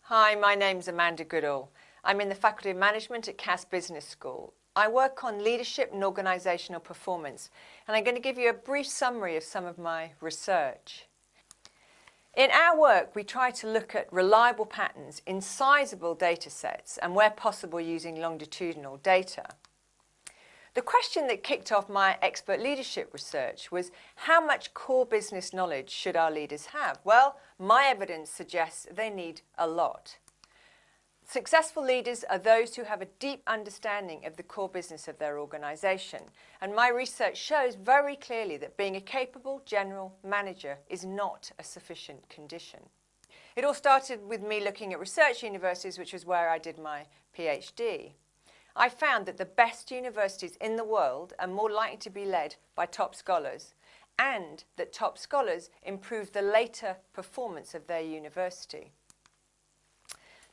Hi, my name's Amanda Goodall. I'm in the Faculty of Management at Cass Business School. I work on leadership and organisational performance, and I'm going to give you a brief summary of some of my research. In our work, we try to look at reliable patterns in sizable data sets and, where possible, using longitudinal data. The question that kicked off my expert leadership research was, how much core business knowledge should our leaders have? Well, my evidence suggests they need a lot. Successful leaders are those who have a deep understanding of the core business of their organisation, and my research shows very clearly that being a capable general manager is not a sufficient condition. It all started with me looking at research universities, which is where I did my PhD. I found that the best universities in the world are more likely to be led by top scholars, and that top scholars improve the later performance of their university.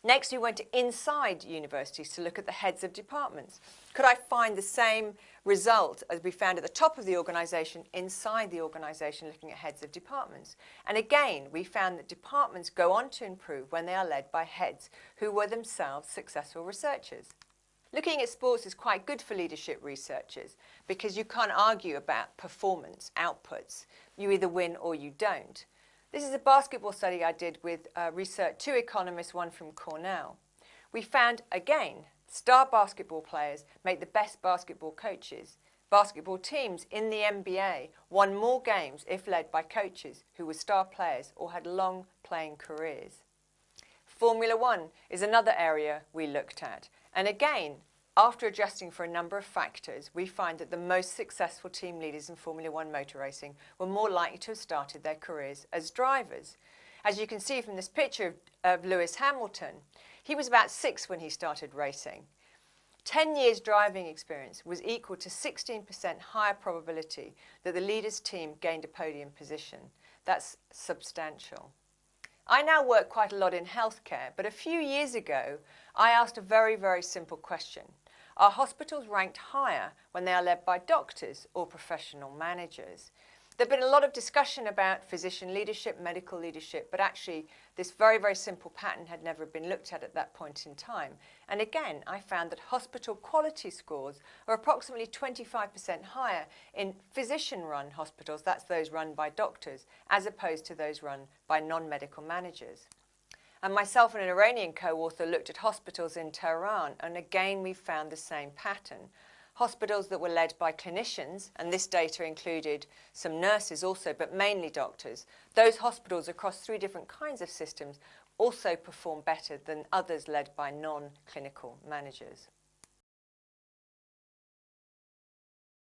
Next, we went inside universities to look at the heads of departments. Could I find the same result as we found at the top of the organisation inside the organisation, looking at heads of departments? And again, we found that departments go on to improve when they are led by heads who were themselves successful researchers. Looking at sports is quite good for leadership researchers because you can't argue about performance outputs. You either win or you don't. This is a basketball study I did with two economists, one from Cornell. We found, again, star basketball players make the best basketball coaches. Basketball teams in the NBA won more games if led by coaches who were star players or had long playing careers. Formula One is another area we looked at. And again, after adjusting for a number of factors, we find that the most successful team leaders in Formula One motor racing were more likely to have started their careers as drivers. As you can see from this picture of Lewis Hamilton, he was about 6 when he started racing. 10 years driving experience was equal to 16% higher probability that the leader's team gained a podium position. That's substantial. I now work quite a lot in healthcare, but a few years ago, I asked a very, very simple question. Are hospitals ranked higher when they are led by doctors or professional managers? There's been a lot of discussion about physician leadership, medical leadership, but actually this very, very simple pattern had never been looked at that point in time. And again, I found that hospital quality scores are approximately 25% higher in physician-run hospitals, that's those run by doctors, as opposed to those run by non-medical managers. And myself and an Iranian co-author looked at hospitals in Tehran, and again we found the same pattern. Hospitals that were led by clinicians, and this data included some nurses also, but mainly doctors, those hospitals across 3 different kinds of systems also perform better than others led by non-clinical managers.